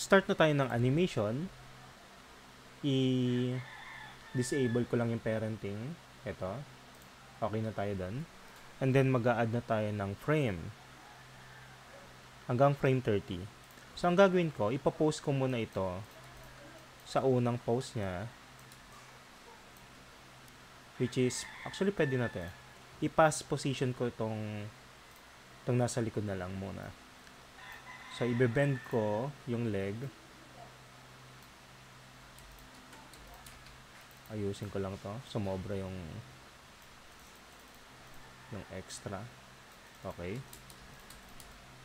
start na tayo ng animation. I-disable ko lang yung parenting. Ito. Okay na tayo dun. And then, mag-a-add na tayo ng frame. Hanggang frame 30. So, ang gagawin ko, ipapost ko muna ito sa unang post niya. Which is, actually, pwede na ito. I-pass position ko itong nasa likod na lang muna. So, i-bend ko yung leg. Ayusin ko lang to. Sumobra yung extra. Okay.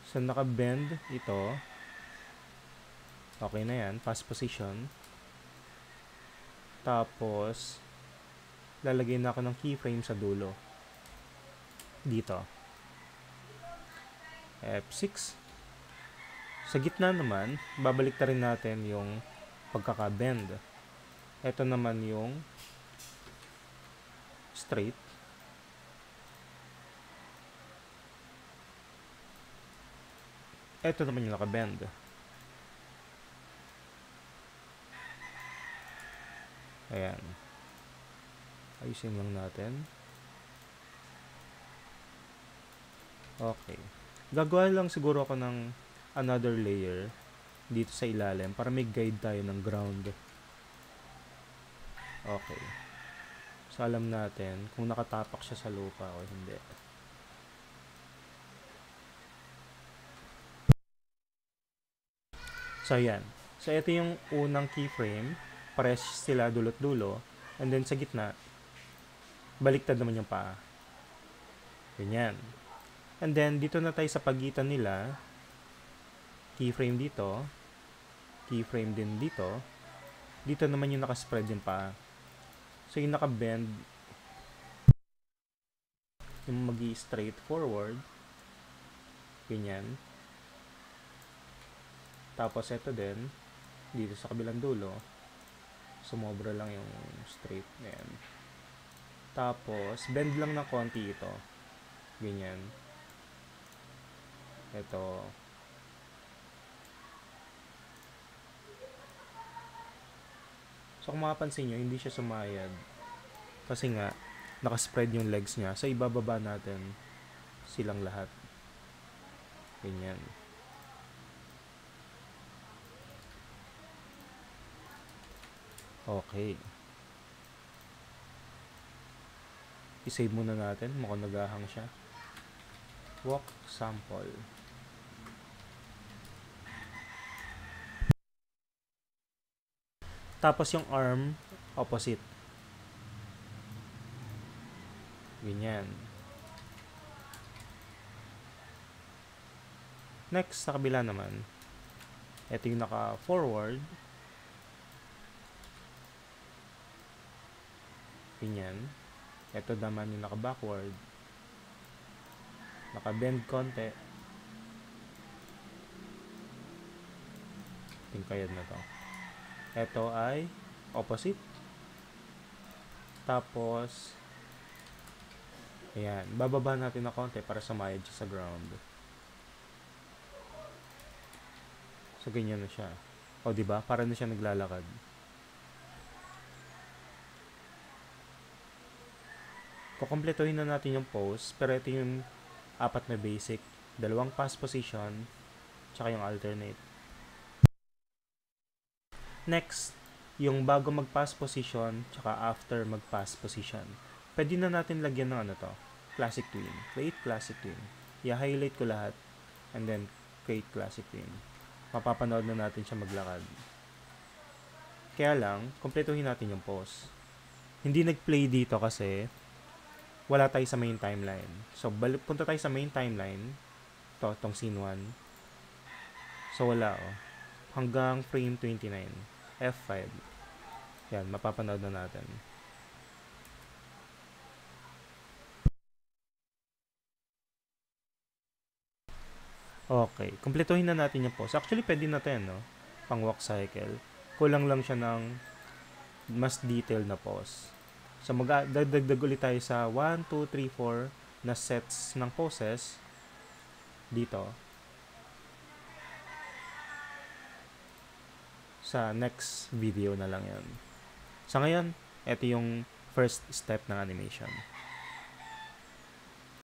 So, naka-bend ito. Okay na yan. Pass position. Tapos, lalagay na ako ng keyframe sa dulo. Dito. F6. Sa gitna naman, babalik rin natin yung pagkaka-bend. Ito naman yung straight. Ito naman yung naka-bend. Ayan. Ayusin lang natin. Okay. Gagawa lang siguro ako ng another layer dito sa ilalim para may guide tayo ng ground. Okay. So, alam natin kung nakatapak siya sa lupa o hindi. So, ayan. So, ito yung unang keyframe. Pares sila dulot-dulo. And then, sa gitna, baliktad naman yung paa. Ganyan. And then, dito na tayo sa pagitan nila. Keyframe dito. Keyframe din dito. Dito naman yung nakaspread yung paa. So, yung naka-bend, yung magi-straight forward. Ganyan. Tapos, ito din. Dito sa kabilang dulo. Sumobra lang yung straight. Ganyan. Tapos, bend lang ng konti ito. Ganyan. Ito. So, kung mapapansin nyo, hindi siya sumayad. Kasi nga, nakaspread yung legs niya. So, ibababa natin silang lahat. Ganyan. Okay. I-save muna natin. Mukhang nagahang siya. Walk sample. Tapos yung arm, opposite. Ganyan. Next, sa kabila naman. Ito yung naka-forward. Ganyan. Ito naman yung naka-backward. Naka-bend konti. Tingkayad na to. Ito ay opposite. Tapos, ayan. Bababa natin na konti para sumayad siya sa ground. So, ganyan na siya. O, diba? Para na siya naglalakad. Kukumpletuhin na natin yung pose, pero ito yung 4 na basic. 2 pass position, tsaka yung alternate. Next, yung bago mag-pass position, tsaka after mag-pass position. Pwede na natin lagyan ng ano to, classic twin. Create classic twin. I-highlight ko lahat, and then create classic twin. Mapapanood na natin siya maglakad. Kaya lang, kumpletuhin natin yung pose. Hindi nag-play dito kasi wala tayo sa main timeline. So, punta tayo sa main timeline. Itong scene 1. So, wala hanggang frame 29. F5. Yan, mapapanood na natin. Okay, kumpletuhin na natin yung pose. Actually, pwede na ito no? Pang walk cycle. Kulang lang siya ng mas detailed na pose. So, magdagdag ulit tayo sa 1, 2, 3, 4 na sets ng poses dito. sa next video na lang yan. Sa ngayon, ito yung first step ng animation.